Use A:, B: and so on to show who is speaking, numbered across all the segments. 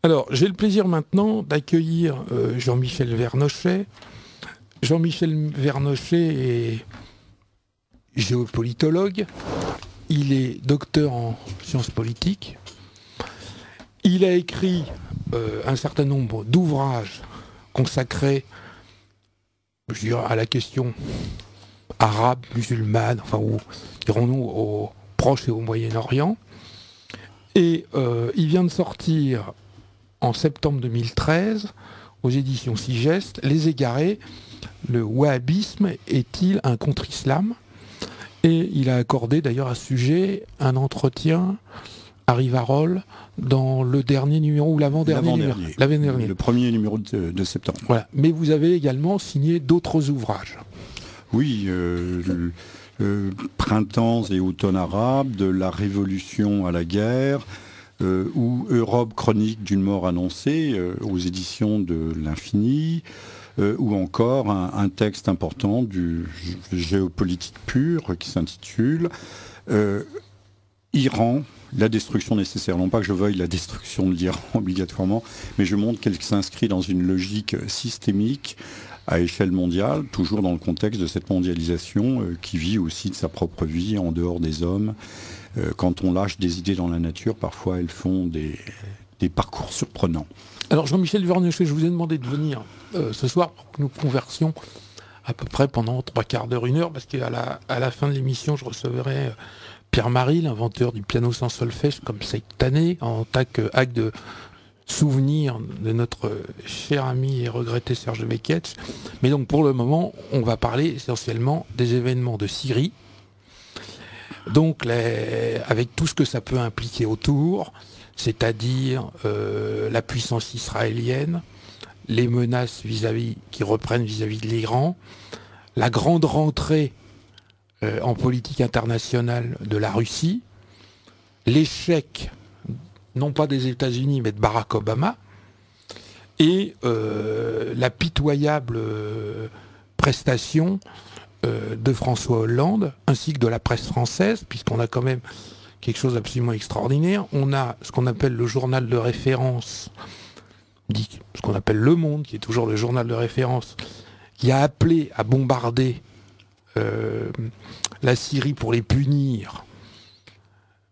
A: Alors, j'ai le plaisir maintenant d'accueillir Jean-Michel Vernochet. Jean-Michel Vernochet est géopolitologue. Il est docteur en sciences politiques. Il a écrit un certain nombre d'ouvrages consacrés, je dirais, à la question arabe, musulmane, enfin, dirons-nous, au Proche et au Moyen-Orient. Et il vient de sortir en septembre 2013, aux éditions Sigest, Les Égarés, le wahhabisme est-il un contre-islam ? Et il a accordé d'ailleurs à ce sujet un entretien à Rivarol dans le dernier numéro ou l'avant-dernier numéro. L'avant-dernier.
B: Le premier numéro de septembre.
A: Voilà. Mais vous avez également signé d'autres ouvrages.
B: Oui, Printemps et automne arabe, de la révolution à la guerre, ou Europe chronique d'une mort annoncée, aux éditions de l'Infini, ou encore un texte important du géopolitique pur qui s'intitule Iran, la destruction nécessaire. Non pas que je veuille la destruction de l'Iran obligatoirement, mais je montre qu'elle s'inscrit dans une logique systémique à échelle mondiale, toujours dans le contexte de cette mondialisation qui vit aussi de sa propre vie en dehors des hommes. Quand on lâche des idées dans la nature, parfois elles font des parcours surprenants.
A: Alors Jean-Michel Vernochet, je vous ai demandé de venir ce soir pour que nous conversions à peu près pendant 3/4 d'heure, 1 heure, parce qu'à la fin de l'émission, je recevrai Pierre-Marie, l'inventeur du piano sans solfège, comme cette année, en tant qu'acte de souvenir de notre cher ami et regretté Serge Beketch. Mais donc pour le moment, on va parler essentiellement des événements de Syrie, donc avec tout ce que ça peut impliquer autour, c'est-à-dire la puissance israélienne, les menaces qui reprennent vis-à-vis de l'Iran, la grande rentrée en politique internationale de la Russie, l'échec non pas des États-Unis mais de Barack Obama, et la pitoyable prestation de François Hollande, ainsi que de la presse française, puisqu'on a quand même quelque chose d'absolument extraordinaire. On a ce qu'on appelle le journal de référence, ce qu'on appelle Le Monde, qui est toujours le journal de référence, qui a appelé à bombarder la Syrie pour les punir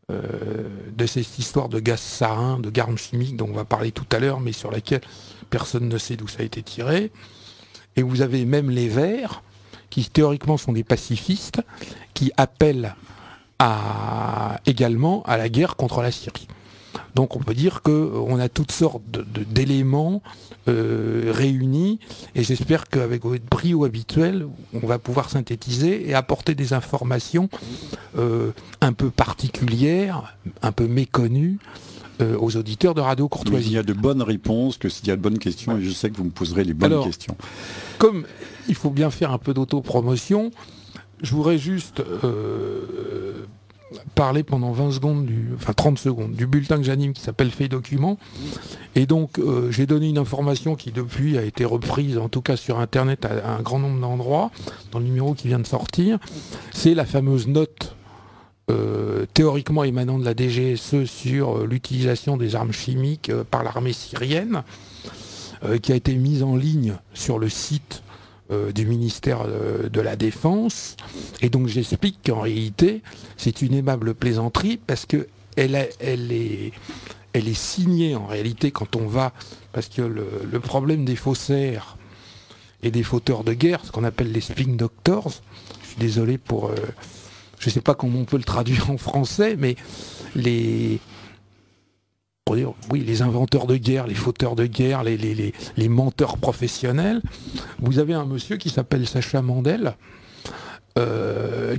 A: de cette histoire de gaz sarin, de d'armes chimiques dont on va parler tout à l'heure, mais sur laquelle personne ne sait d'où ça a été tiré. Et vous avez même les Verts, qui théoriquement sont des pacifistes, qui appellent également à la guerre contre la Syrie. Donc on peut dire qu'on a toutes sortes d'éléments réunis, et j'espère qu'avec votre brio habituel, on va pouvoir synthétiser et apporter des informations un peu particulières, un peu méconnues aux auditeurs de Radio Courtoisie.
B: Il y a de bonnes réponses que s'il y a de bonnes questions, et je sais que vous me poserez les bonnes questions.
A: Comme il faut bien faire un peu d'autopromotion, je voudrais juste parler pendant 30 secondes du bulletin que j'anime qui s'appelle Fait Document. Et donc j'ai donné une information qui depuis a été reprise, en tout cas sur Internet, à un grand nombre d'endroits, dans le numéro qui vient de sortir. C'est la fameuse note théoriquement émanant de la DGSE sur l'utilisation des armes chimiques par l'armée syrienne, qui a été mise en ligne sur le site du ministère de la Défense. Et donc j'explique qu'en réalité, c'est une aimable plaisanterie, parce que elle est signée en réalité quand on va, parce que le problème des faussaires et des fauteurs de guerre, ce qu'on appelle les spin doctors, je suis désolé pour... je ne sais pas comment on peut le traduire en français, mais les inventeurs de guerre, les fauteurs de guerre, les menteurs professionnels. Vous avez un monsieur qui s'appelle Sacha Mandel,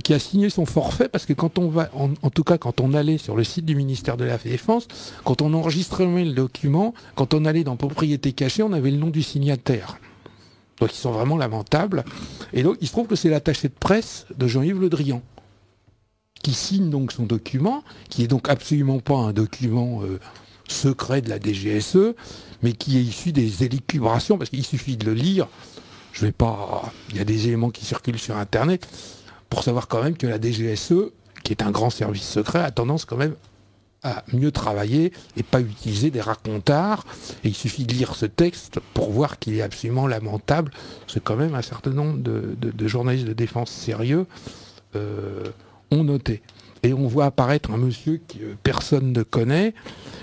A: qui a signé son forfait, parce que quand on va, en tout cas quand on allait sur le site du ministère de la Défense, quand on enregistrait le document, quand on allait dans Propriété cachée, on avait le nom du signataire. Donc ils sont vraiment lamentables. Et donc il se trouve que c'est l'attaché de presse de Jean-Yves Le Drian qui signe donc son document, qui est donc absolument pas un document secret de la DGSE, mais qui est issu des élucubrations, parce qu'il suffit de le lire. Je vais pas... Il y a des éléments qui circulent sur Internet pour savoir quand même que la DGSE, qui est un grand service secret, a tendance quand même à mieux travailler et pas utiliser des racontards. Et il suffit de lire ce texte pour voir qu'il est absolument lamentable. C'est quand même un certain nombre de journalistes de défense sérieux ont noté. Et on voit apparaître un monsieur que personne ne connaît,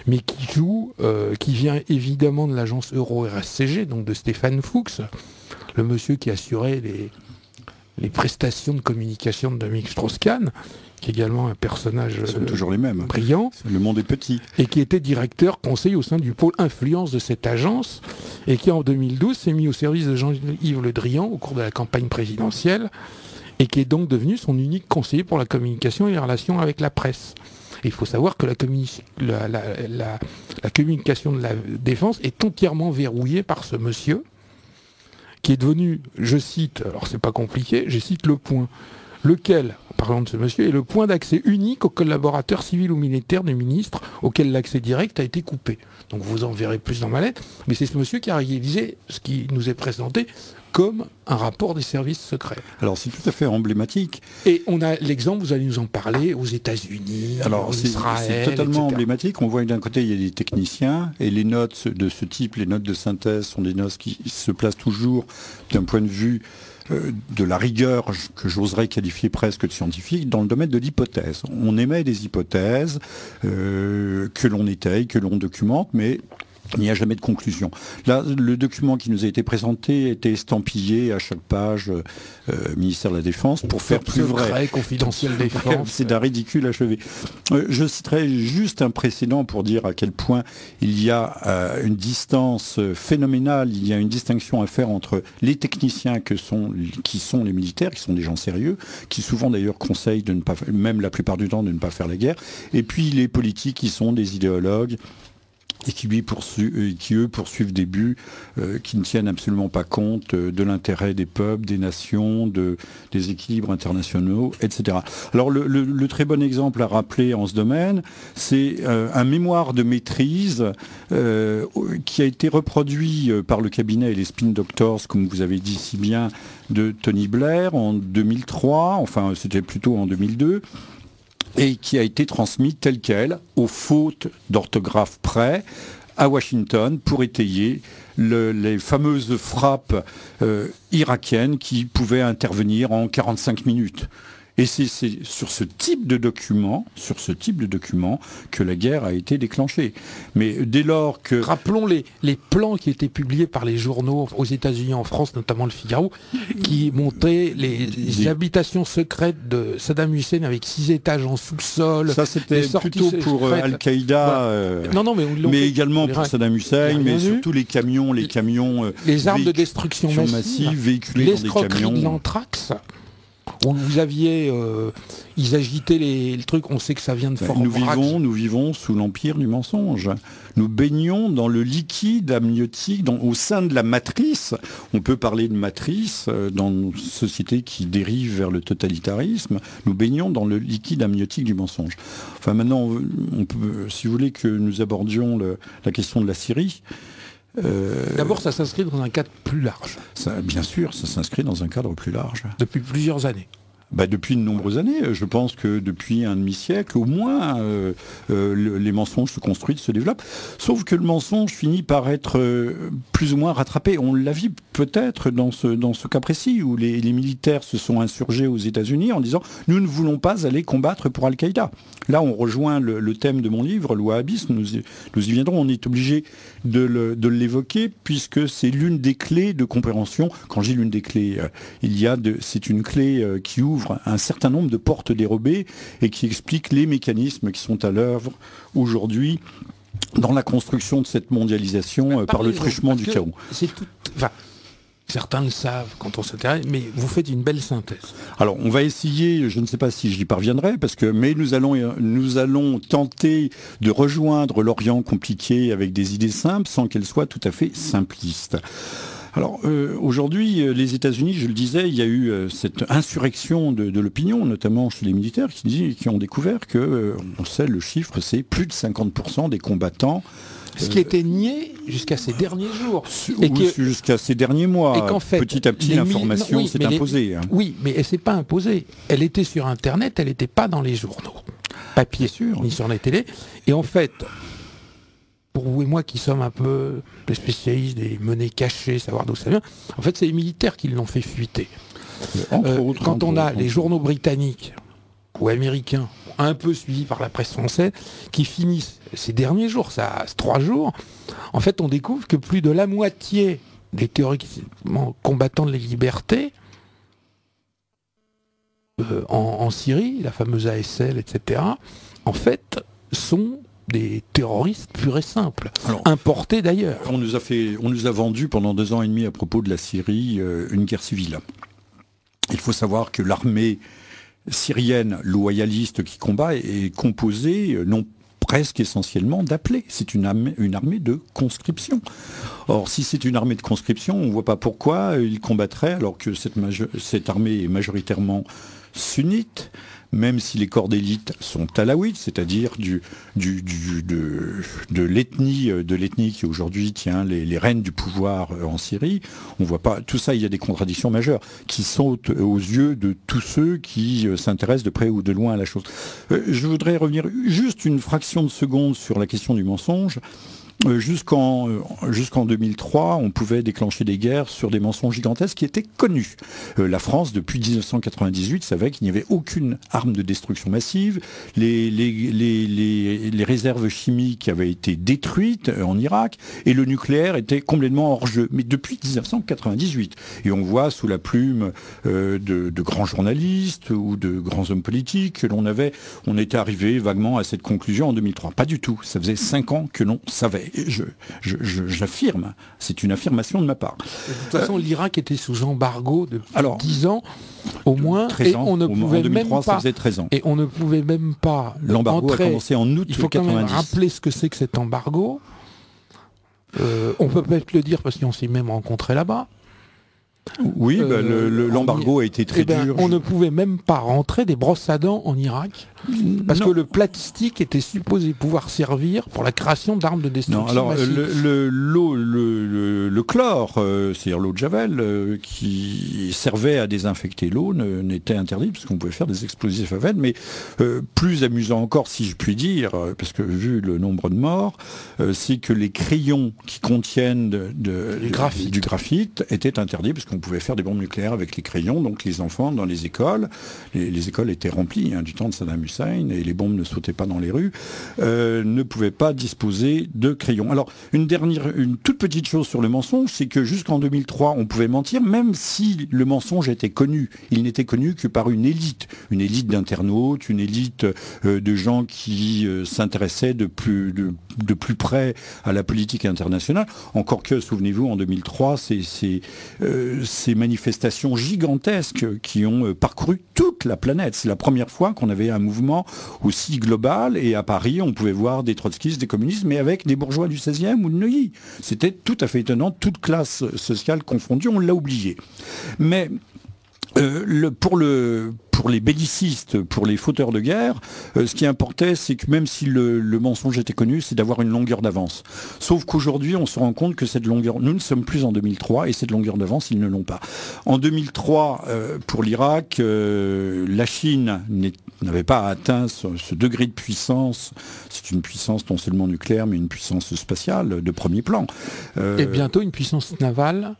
A: mais qui joue, qui vient évidemment de l'agence Euro-RSCG, donc de Stéphane Fuchs, le monsieur qui assurait les prestations de communication de Dominique Strauss-Kahn, qui est également un personnage
B: toujours les mêmes.
A: Brillant.
B: Le monde est petit.
A: Et qui était directeur conseil au sein du pôle influence de cette agence, et qui en 2012 s'est mis au service de Jean-Yves Le Drian au cours de la campagne présidentielle, et qui est donc devenu son unique conseiller pour la communication et les relations avec la presse. Et il faut savoir que la communication de la défense est entièrement verrouillée par ce monsieur, qui est devenu, je cite, alors c'est pas compliqué, je cite Le Point, lequel, parlant de ce monsieur, est le point d'accès unique aux collaborateurs civils ou militaires des ministres auquel l'accès direct a été coupé. Donc vous en verrez plus dans ma lettre, mais c'est ce monsieur qui a réalisé ce qui nous est présenté comme un rapport des services secrets.
B: Alors c'est tout à fait emblématique.
A: Et on a l'exemple, vous allez nous en parler, aux États-Unis, en Israël,
B: c'est totalement
A: etc.
B: emblématique. On voit que d'un côté il y a des techniciens et les notes de ce type, les notes de synthèse sont des notes qui se placent toujours d'un point de vue de la rigueur que j'oserais qualifier presque de scientifique dans le domaine de l'hypothèse. On émet des hypothèses que l'on étaye, que l'on documente, mais il n'y a jamais de conclusion. Là, le document qui nous a été présenté était estampillé à chaque page ministère de la Défense pour faire plus vrai.
A: Confidentiel défense.
B: C'est d'un ridicule achevé. Je citerai juste un précédent pour dire à quel point il y a une distance phénoménale, il y a une distinction à faire entre les techniciens qui sont les militaires, qui sont des gens sérieux, qui souvent d'ailleurs conseillent de ne pas, même la plupart du temps, de ne pas faire la guerre, et puis les politiques qui sont des idéologues, et qui eux poursuivent des buts qui ne tiennent absolument pas compte de l'intérêt des peuples, des nations, des équilibres internationaux, etc. Alors le très bon exemple à rappeler en ce domaine, c'est un mémoire de maîtrise qui a été reproduit par le cabinet et les spin doctors, comme vous avez dit si bien, de Tony Blair en 2003, enfin c'était plutôt en 2002, et qui a été transmis tel quel, aux fautes d'orthographe près, à Washington, pour étayer les fameuses frappes irakiennes qui pouvaient intervenir en 45 minutes. Et c'est sur ce type de document que la guerre a été déclenchée. Mais dès lors que...
A: Rappelons les plans qui étaient publiés par les journaux aux États-Unis, en France, notamment le Figaro, qui montraient les habitations secrètes de Saddam Hussein avec 6 étages en sous-sol.
B: Ça, c'était plutôt pour Al-Qaïda, mais également pour Saddam Hussein, mais surtout les camions...
A: les armes de destruction massive,
B: véhiculées dans des camions.
A: De l'anthrax. Où vous aviez, ils agitaient le truc, on sait que ça vient de Fort Bragg.
B: Nous vivons sous l'empire du mensonge. Nous baignons dans le liquide amniotique, au sein de la matrice. On peut parler de matrice dans une société qui dérive vers le totalitarisme. Nous baignons dans le liquide amniotique du mensonge. Enfin maintenant, on peut, si vous voulez que nous abordions la question de la Syrie.
A: D'abord, ça s'inscrit dans un cadre plus large.
B: Bien sûr, ça s'inscrit dans un cadre plus large.
A: Depuis plusieurs années.
B: Depuis de nombreuses années. Je pense que depuis un demi-siècle, au moins, les mensonges se construisent, se développent. Sauf que le mensonge finit par être plus ou moins rattrapé. On l'a vu peut-être dans ce cas précis, où les militaires se sont insurgés aux États-Unis en disant « Nous ne voulons pas aller combattre pour Al-Qaïda ». Là, on rejoint le thème de mon livre, le wahhabisme. Nous y viendrons. On est obligé de l'évoquer, puisque c'est l'une des clés de compréhension. Quand je dis l'une des clés, c'est une clé qui ouvre un certain nombre de portes dérobées et qui explique les mécanismes qui sont à l'œuvre aujourd'hui dans la construction de cette mondialisation par le truchement du chaos.
A: Certains le savent quand on s'intéresse, mais vous faites une belle synthèse.
B: Alors, on va essayer, je ne sais pas si j'y parviendrai, mais nous allons tenter de rejoindre l'Orient compliqué avec des idées simples sans qu'elles soient tout à fait simplistes. Alors aujourd'hui, les États-Unis, je le disais, il y a eu cette insurrection de l'opinion, notamment chez les militaires, qui ont découvert que, on sait, le chiffre, c'est plus de 50% des combattants.
A: Ce qui était nié jusqu'à ces derniers jours.
B: Jusqu'à ces derniers mois.
A: Et qu'en fait,
B: petit à petit, l'information s'est imposée.
A: Oui, mais elle ne s'est pas imposée. Elle était sur Internet, elle n'était pas dans les journaux. papier ni sur les télés. Et en fait, pour vous et moi qui sommes un peu des spécialistes des monnaies cachées, savoir d'où ça vient, en fait c'est les militaires qui l'ont fait fuiter. Quand on a les journaux britanniques ou américains, un peu suivis par la presse française, qui finissent ces derniers jours, ça 3 jours, en fait on découvre que plus de la moitié des théoriquement combattants de la liberté en Syrie, la fameuse ASL, etc., en fait sont des terroristes purs et simples, importés d'ailleurs.
B: On nous a vendu pendant 2 ans et demi à propos de la Syrie une guerre civile. Il faut savoir que l'armée syrienne loyaliste qui combat est composée non presque essentiellement d'appelés. C'est une armée de conscription. Or, si c'est une armée de conscription, on ne voit pas pourquoi ils combattraient alors que cette armée est majoritairement sunnite, même si les corps d'élite sont alaouites, c'est-à-dire de l'ethnie qui aujourd'hui tient les rênes du pouvoir en Syrie. On voit pas tout ça, il y a des contradictions majeures qui sautent aux yeux de tous ceux qui s'intéressent de près ou de loin à la chose. Je voudrais revenir juste une fraction de seconde sur la question du mensonge. Jusqu'en 2003, on pouvait déclencher des guerres sur des mensonges gigantesques qui étaient connus. La France, depuis 1998, savait qu'il n'y avait aucune arme de destruction massive. Les réserves chimiques avaient été détruites en Irak et le nucléaire était complètement hors jeu. Mais depuis 1998, et on voit sous la plume de grands journalistes ou de grands hommes politiques que on était arrivé vaguement à cette conclusion en 2003. Pas du tout. Ça faisait 5 ans que l'on savait. J'affirme, c'est une affirmation de ma part.
A: De toute façon, l'Irak était sous embargo depuis 10 ans au moins,
B: 13 ans,
A: et on ne pouvait
B: 2003,
A: même pas.
B: Ça faisait 13 ans.
A: Et on ne pouvait même pas.
B: L'embargo a commencé en août 1990.
A: Il faut quand même rappeler ce que c'est que cet embargo. On peut peut-être le dire parce qu'on s'est même rencontrés là-bas.
B: Oui, l'embargo a été très dur.
A: On ne pouvait même pas rentrer des brosses à dents en Irak parce que le plastique était supposé pouvoir servir pour la création d'armes de destruction massive.
B: Le chlore, c'est-à-dire l'eau de Javel, qui servait à désinfecter l'eau, n'était interdit parce qu'on pouvait faire des explosifs avec. Mais plus amusant encore, si je puis dire, parce que vu le nombre de morts, c'est que les crayons qui contiennent du graphite étaient interdits parce qu'on pouvait faire des bombes nucléaires avec les crayons. Donc les enfants dans les écoles, les écoles étaient remplies du temps de Saddam Hussein et les bombes ne sautaient pas dans les rues, ne pouvaient pas disposer de crayons. Alors une toute petite chose sur le mensonge, c'est que jusqu'en 2003 on pouvait mentir même si le mensonge était connu. Il n'était connu que par une élite d'internautes, une élite de gens qui s'intéressaient de plus près à la politique internationale. Encore que, souvenez-vous, en 2003, ces manifestations gigantesques qui ont parcouru toute la planète. C'est la première fois qu'on avait un mouvement aussi global, et à Paris, on pouvait voir des trotskistes, des communistes, mais avec des bourgeois du 16e ou de Neuilly. C'était tout à fait étonnant, toute classe sociale confondue, on l'a oublié. Mais pour les bellicistes, pour les fauteurs de guerre, ce qui importait, c'est que même si le mensonge était connu, c'est d'avoir une longueur d'avance. Sauf qu'aujourd'hui, on se rend compte que cette longueur, nous ne sommes plus en 2003, et cette longueur d'avance, ils ne l'ont pas. En 2003, pour l'Irak, la Chine n'avait pas atteint ce degré de puissance. C'est une puissance non seulement nucléaire, mais une puissance spatiale de premier plan.
A: Et bientôt une puissance navale.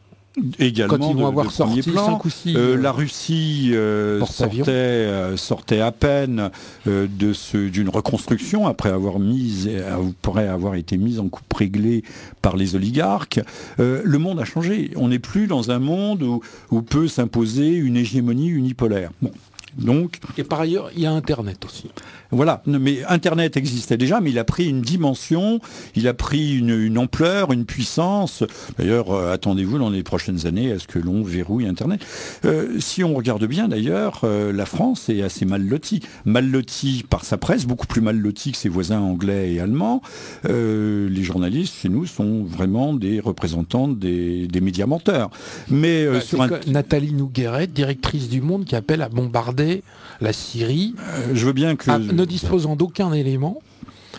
B: Également
A: quand ils vont avoir sorti 5 ou 6
B: la Russie sortait à peine d'une reconstruction après avoir été mise en coupe réglée par les oligarques. Le monde a changé. On n'est plus dans un monde où peut s'imposer une hégémonie unipolaire. Bon. Donc,
A: et par ailleurs, il y a Internet aussi.
B: Voilà, mais Internet existait déjà, mais il a pris une dimension, il a pris une ampleur, une puissance. D'ailleurs, attendez-vous dans les prochaines années à ce que l'on verrouille Internet. Si on regarde bien, d'ailleurs, la France est assez mal lotie. Mal lotie par sa presse, beaucoup plus mal lotie que ses voisins anglais et allemands. Les journalistes, chez nous, sont vraiment des représentants des médias menteurs. Mais
A: Nathalie Nougueret, directrice du Monde, qui appelle à bombarder la Syrie,
B: je veux bien que
A: ne disposant d'aucun élément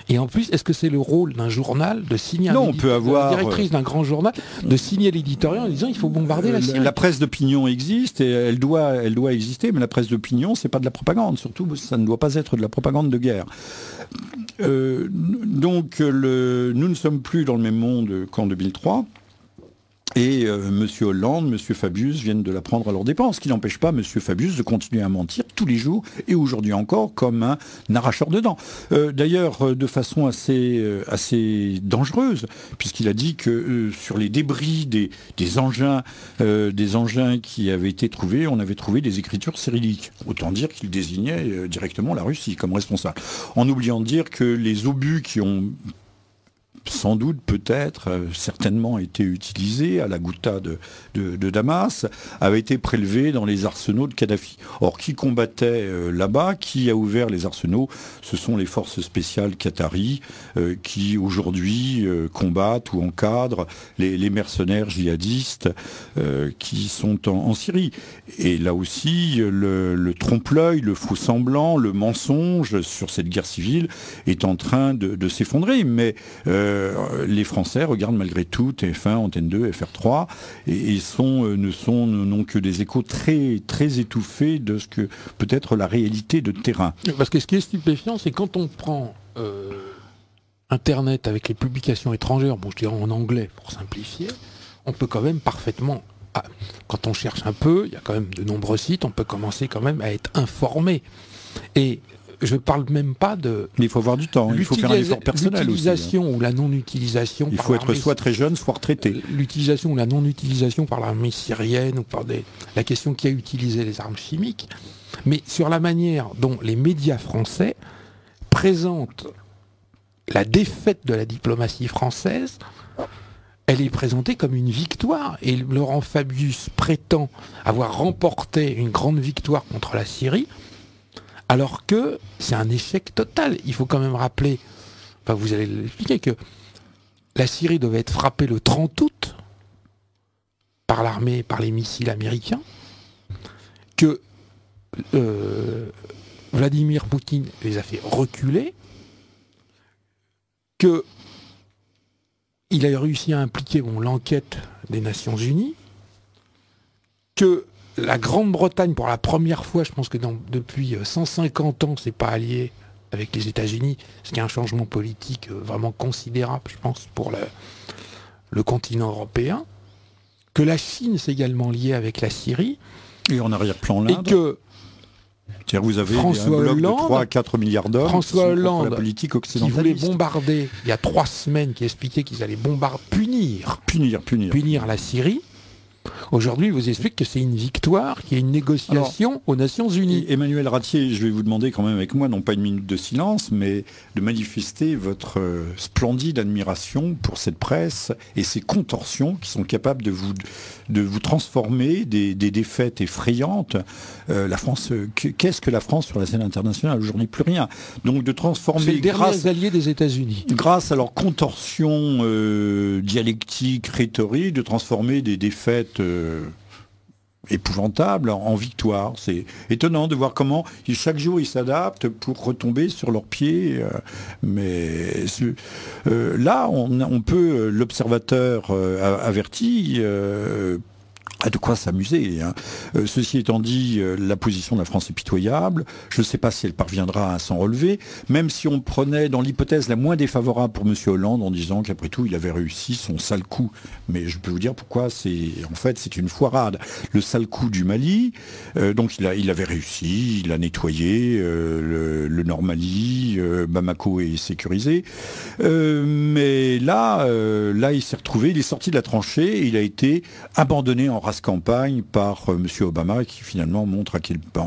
A: Et en plus, est-ce que c'est le rôle d'un journal de signer
B: Non, on peut avoir
A: la directrice d'un grand journal de signer l'éditorial en disant il faut bombarder la Syrie.
B: La presse d'opinion existe et elle doit exister, mais la presse d'opinion, c'est pas de la propagande. Surtout, ça ne doit pas être de la propagande de guerre. Donc, nous ne sommes plus dans le même monde qu'en 2003. Et M. Hollande, M. Fabius viennent de la prendre à leur dépens, ce qui n'empêche pas M. Fabius de continuer à mentir tous les jours et aujourd'hui encore comme un arracheur de dents. D'ailleurs, de façon assez dangereuse, puisqu'il a dit que sur les débris des engins qui avaient été trouvés, on avait trouvé des écritures cyrilliques. Autant dire qu'il désignait directement la Russie comme responsable. En oubliant de dire que les obus qui ont sans doute, peut-être, certainement été utilisé à la Ghouta de Damas, avait été prélevé dans les arsenaux de Kadhafi. Or, qui combattait là-bas, qui a ouvert les arsenaux? Ce sont les forces spéciales qataries qui, aujourd'hui, combattent ou encadrent les mercenaires djihadistes qui sont en Syrie. Et là aussi, le trompe-l'œil, le faux-semblant, le mensonge sur cette guerre civile est en train de s'effondrer. Mais les Français regardent malgré tout TF1, Antenne 2, FR3 et n'ont que des échos très, très étouffés de ce que peut être la réalité de terrain.
A: Parce que ce qui est stupéfiant, c'est quand on prend Internet avec les publications étrangères, bon je dirais en anglais pour simplifier, on peut quand même parfaitement, quand on cherche un peu, il y a quand même de nombreux sites, on peut commencer quand même à être informé. Et je ne parle même pas de...
B: Mais il faut avoir du temps, il faut faire un effort personnel aussi.
A: L'utilisation ou la non-utilisation...
B: Il faut être soit très jeune, soit retraité.
A: L'utilisation ou la non-utilisation par l'armée syrienne ou par la question qui a utilisé les armes chimiques, mais sur la manière dont les médias français présentent la défaite de la diplomatie française, elle est présentée comme une victoire. Et Laurent Fabius prétend avoir remporté une grande victoire contre la Syrie, alors que c'est un échec total. Il faut quand même rappeler, enfin vous allez l'expliquer, que la Syrie devait être frappée le 30 août par l'armée, par les missiles américains, que Vladimir Poutine les a fait reculer, qu'il a réussi à impliquer l'enquête des Nations Unies, que la Grande-Bretagne, pour la première fois, je pense que depuis 150 ans, c'est pas allié avec les États-Unis, ce qui est un changement politique vraiment considérable, je pense, pour le continent européen, que la Chine s'est également liée avec la Syrie,
B: et en arrière-plan l'Inde.
A: Et que
B: vous avez
A: François
B: un bloc
A: Hollande,
B: de 3 à 4 milliards d'hommes
A: François Hollande,
B: la politique
A: qui voulait
B: occidentaliste.
A: bombarder, il y a 3 semaines, qui expliquait qu'ils allaient punir la Syrie. Aujourd'hui, il vous explique que c'est une victoire, qu'il y a une négociation aux Nations Unies.
B: Emmanuel Ratier, je vais vous demander quand même avec moi, non pas une minute de silence, mais de manifester votre splendide admiration pour cette presse et ces contorsions qui sont capables de vous transformer des défaites effrayantes. La France, qu'est-ce que la France sur la scène internationale aujourd'hui? Plus rien. Donc de transformer...
A: C'est les derniers alliés des États-Unis.
B: Grâce à leur contorsion dialectique, rhétorique, de transformer des défaites épouvantables en victoire. C'est étonnant de voir comment chaque jour ils s'adaptent pour retomber sur leurs pieds. Mais là, on peut, l'observateur averti, a de quoi s'amuser. Ceci étant dit, la position de la France est pitoyable. Je ne sais pas si elle parviendra à s'en relever, même si on prenait dans l'hypothèse la moins défavorable pour M. Hollande en disant qu'après tout, il avait réussi son sale coup. Mais je peux vous dire pourquoi c'est une foirade. Le sale coup du Mali, donc il avait réussi, il a nettoyé le Nord Mali, Bamako est sécurisé. Mais là, il s'est retrouvé, il est sorti de la tranchée et il a été abandonné en race campagne par M. Obama, qui finalement montre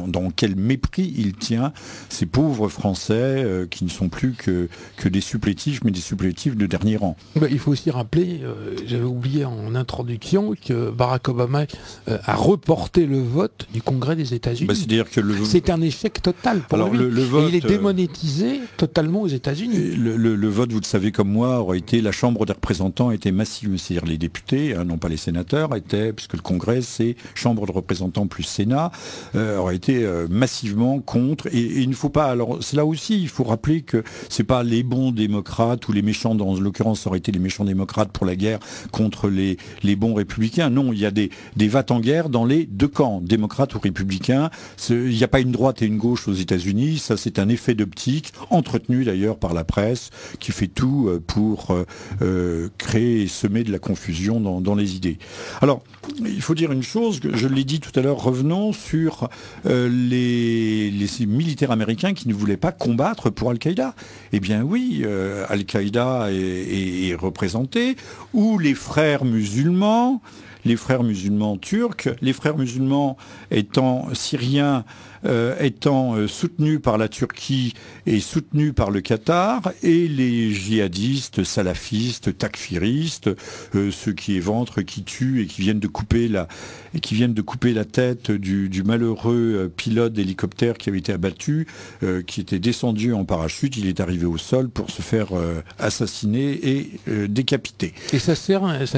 B: dans quel mépris il tient ces pauvres Français qui ne sont plus que des supplétifs, mais des supplétifs de dernier rang.
A: Il faut aussi rappeler, j'avais oublié en introduction, que Barack Obama a reporté le vote du Congrès des États-Unis.
B: C'est-à-dire que
A: c'est un échec total pour lui.
B: Le vote,
A: et il est démonétisé totalement aux États-Unis.
B: Le vote, vous le savez comme moi, aurait été, la Chambre des représentants était massive, c'est-à-dire les députés, non pas les sénateurs, puisque le Congrès, c'est Chambre de représentants plus Sénat, auraient été massivement contre. Et il ne faut pas, alors c'est là aussi, il faut rappeler que c'est pas les bons démocrates ou les méchants, dans l'occurrence ça aurait été les méchants démocrates pour la guerre contre les bons républicains. Non, il y a des va-t-en-guerre dans les deux camps, démocrates ou républicains. Il n'y a pas une droite et une gauche aux États-Unis, ça c'est un effet d'optique, entretenu d'ailleurs par la presse, qui fait tout pour créer et semer de la confusion dans les idées. Alors, il faut dire une chose, je l'ai dit tout à l'heure, revenons sur les militaires américains qui ne voulaient pas combattre pour Al-Qaïda. Eh bien oui, Al-Qaïda est représenté, ou les frères musulmans turcs, les frères musulmans étant syriens, étant soutenus par la Turquie et soutenus par le Qatar, et les djihadistes, salafistes, takfiristes, ceux qui éventrent, qui tuent et qui viennent de couper la tête du malheureux pilote d'hélicoptère qui avait été abattu, qui était descendu en parachute, il est arrivé au sol pour se faire assassiner et décapiter.
A: Et sa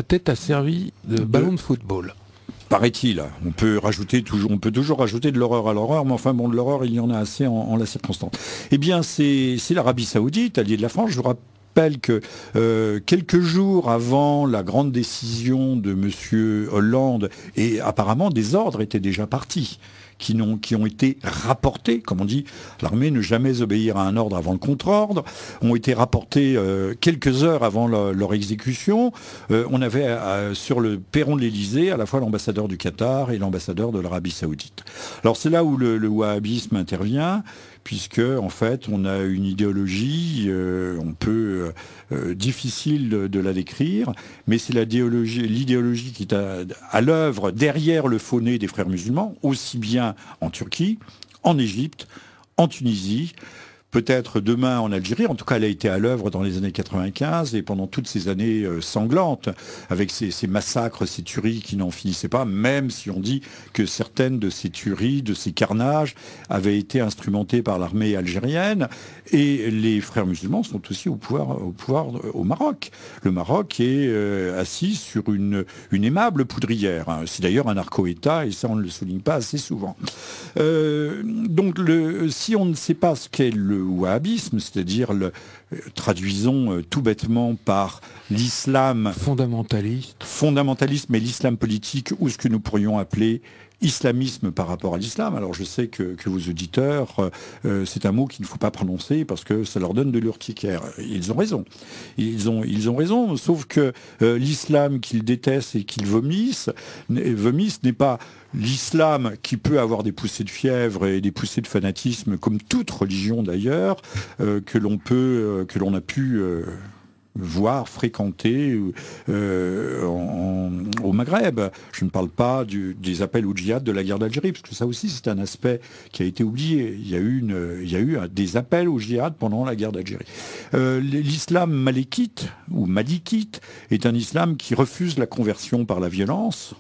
A: tête a servi de ballon de football.
B: Paraît-il, on peut toujours rajouter de l'horreur à l'horreur, mais enfin bon, de l'horreur, il y en a assez en la circonstance. Eh bien, c'est l'Arabie Saoudite, alliée de la France. Je vous rappelle que quelques jours avant la grande décision de M. Hollande, et apparemment des ordres étaient déjà partis, qui ont été rapportés, comme on dit, l'armée ne jamais obéir à un ordre avant le contre-ordre, ont été rapportés quelques heures avant leur exécution. On avait sur le perron de l'Élysée à la fois l'ambassadeur du Qatar et l'ambassadeur de l'Arabie Saoudite. Alors c'est là où le wahhabisme intervient, puisque en fait on a une idéologie, difficile de la décrire, mais c'est l'idéologie qui est à l'œuvre derrière le faux nez des frères musulmans, aussi bien en Turquie, en Égypte, en Tunisie, peut-être demain en Algérie. En tout cas, elle a été à l'œuvre dans les années 95 et pendant toutes ces années sanglantes, avec ces massacres, ces tueries qui n'en finissaient pas, même si on dit que certaines de ces tueries, de ces carnages, avaient été instrumentées par l'armée algérienne. Et les frères musulmans sont aussi au pouvoir au Maroc. Le Maroc est assis sur une aimable poudrière. Hein. C'est d'ailleurs un narco-État, et ça on ne le souligne pas assez souvent. Donc si on ne sait pas ce qu'est le wahhabisme, c'est-à-dire traduisons tout bêtement par l'islam fondamentaliste, mais l'islam politique, ou ce que nous pourrions appeler islamisme par rapport à l'islam. Alors je sais que vos auditeurs, c'est un mot qu'il ne faut pas prononcer parce que ça leur donne de l'urticaire. Ils ont raison. Ils ont raison, sauf que l'islam qu'ils détestent et qu'ils vomissent n'est pas l'islam qui peut avoir des poussées de fièvre et des poussées de fanatisme, comme toute religion d'ailleurs, que l'on a pu voir, fréquenter au Maghreb. Je ne parle pas des appels au djihad de la guerre d'Algérie, parce que ça aussi c'est un aspect qui a été oublié. Il y a eu des appels au djihad pendant la guerre d'Algérie. L'islam malékite ou malikite est un islam qui refuse la conversion par la violence,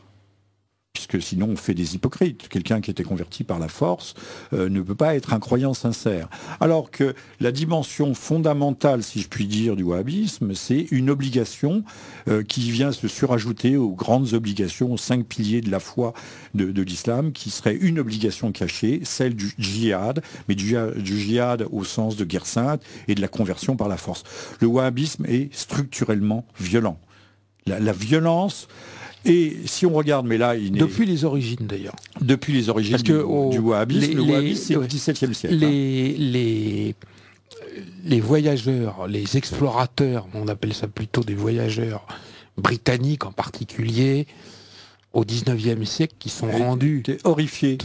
B: puisque sinon on fait des hypocrites. Quelqu'un qui était converti par la force ne peut pas être un croyant sincère. Alors que la dimension fondamentale, si je puis dire, du wahhabisme, c'est une obligation qui vient se surajouter aux grandes obligations, aux 5 piliers de la foi de l'islam, qui serait une obligation cachée, celle du djihad, mais du djihad au sens de guerre sainte et de la conversion par la force. Le wahhabisme est structurellement violent. La violence... Et si on regarde, mais là...
A: Depuis les origines, d'ailleurs.
B: Depuis les origines du wahhabisme, le wahhabisme, c'est le XVIIe siècle.
A: Les voyageurs, les explorateurs, on appelle ça plutôt des voyageurs britanniques en particulier, au XIXe siècle, qui sont rendus...
B: horrifiés.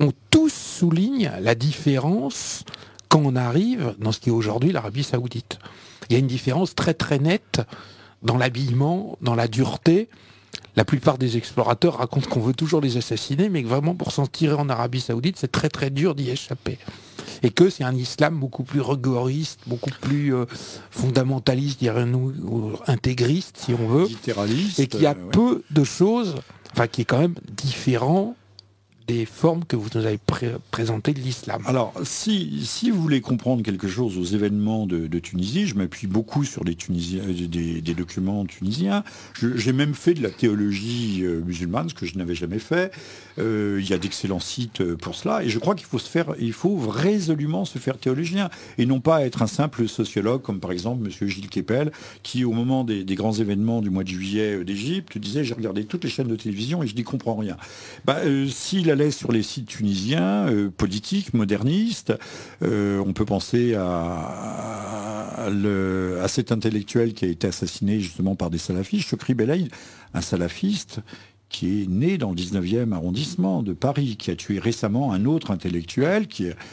A: On tous souligne la différence quand on arrive dans ce qui est aujourd'hui l'Arabie Saoudite. Il y a une différence très très nette dans l'habillement, dans la dureté. La plupart des explorateurs racontent qu'on veut toujours les assassiner, mais que vraiment pour s'en tirer en Arabie Saoudite, c'est très très dur d'y échapper. Et que c'est un islam beaucoup plus rigoriste, beaucoup plus fondamentaliste, dirais-nous, ou intégriste, si on veut,
B: littéraliste,
A: et qui a peu de choses, enfin qui est quand même différent des formes que vous nous avez présentées de l'islam.
B: Alors, si vous voulez comprendre quelque chose aux événements de Tunisie, je m'appuie beaucoup sur des documents tunisiens. J'ai même fait de la théologie musulmane, ce que je n'avais jamais fait. Il y a d'excellents sites pour cela. Et je crois qu'il faut résolument se faire théologien et non pas être un simple sociologue, comme par exemple M. Gilles Kepel, qui au moment des grands événements du mois de juillet d'Égypte disait: j'ai regardé toutes les chaînes de télévision et je n'y comprends rien. S'il allait sur les sites tunisiens, politiques, modernistes, on peut penser à cet intellectuel qui a été assassiné justement par des salafistes, Chokri Belaïd, un salafiste qui est né dans le 19e arrondissement de Paris, qui a tué récemment un autre intellectuel,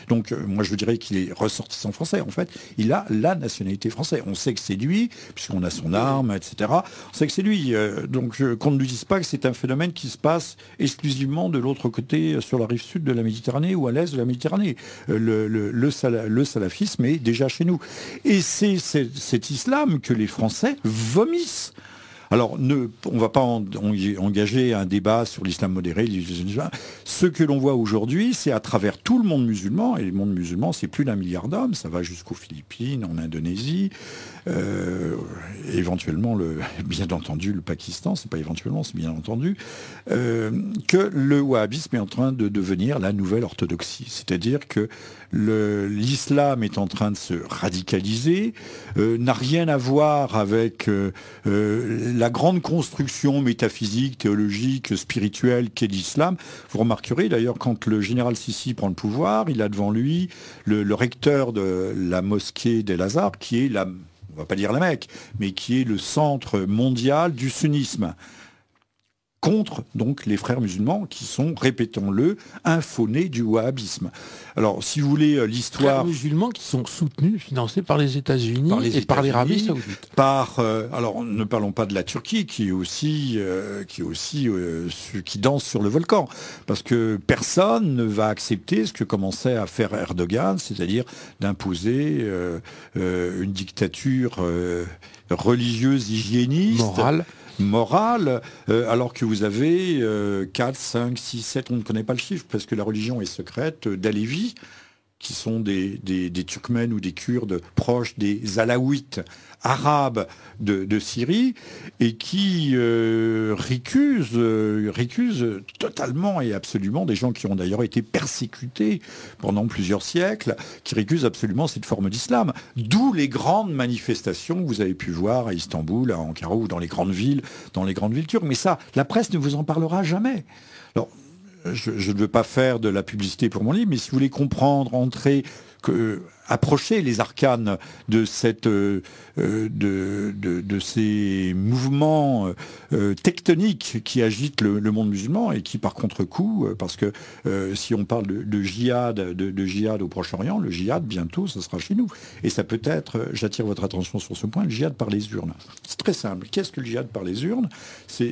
B: donc moi je dirais qu'il est ressortissant français. En fait, il a la nationalité française. On sait que c'est lui, puisqu'on a son arme, etc. On sait que c'est lui. Donc qu'on ne nous dise pas que c'est un phénomène qui se passe exclusivement de l'autre côté, sur la rive sud de la Méditerranée ou à l'est de la Méditerranée. Le salafisme est déjà chez nous. Et c'est cet islam que les Français vomissent. Alors, on ne va pas engager un débat sur l'islam modéré. Ce que l'on voit aujourd'hui, c'est à travers tout le monde musulman, et le monde musulman, c'est plus d'1 milliard d'hommes, ça va jusqu'aux Philippines, en Indonésie, éventuellement, bien entendu, le Pakistan, c'est pas éventuellement, c'est bien entendu, que le wahhabisme est en train de devenir la nouvelle orthodoxie. C'est-à-dire que l'islam est en train de se radicaliser, n'a rien à voir avec la grande construction métaphysique, théologique, spirituelle qu'est l'islam. Vous remarquerez d'ailleurs, quand le général Sissi prend le pouvoir, il a devant lui le recteur de la mosquée d'El-Azhar, qui est on va pas dire la Mecque, mais qui est le centre mondial du sunnisme, contre donc les frères musulmans qui sont, répétons-le, infonés du wahhabisme. Alors, si vous voulez l'histoire...
A: Frères musulmans qui sont soutenus, financés par les États-Unis et par l'Arabie Saoudite.
B: Alors, ne parlons pas de la Turquie, qui danse sur le volcan, parce que personne ne va accepter ce que commençait à faire Erdogan, c'est-à-dire d'imposer une dictature religieuse, hygiéniste, morale, alors que vous avez 4, 5, 6, 7, on ne connaît pas le chiffre parce que la religion est secrète, d'Alévis, qui sont des Turkmènes ou des Kurdes proches des Alaouites arabes de Syrie, et qui récusent totalement et absolument, des gens qui ont d'ailleurs été persécutés pendant plusieurs siècles, qui récusent absolument cette forme d'islam. D'où les grandes manifestations que vous avez pu voir à Istanbul, à Ankara ou dans les grandes villes turques. Mais ça, la presse ne vous en parlera jamais. Alors, je ne veux pas faire de la publicité pour mon livre, mais si vous voulez comprendre, approcher les arcanes de ces mouvements tectoniques qui agitent le monde musulman et qui, par contre-coup, parce que si on parle de djihad au Proche-Orient, le djihad, bientôt, ça sera chez nous. Et ça peut être, j'attire votre attention sur ce point, le djihad par les urnes. C'est très simple. Qu'est-ce que le djihad par les urnes?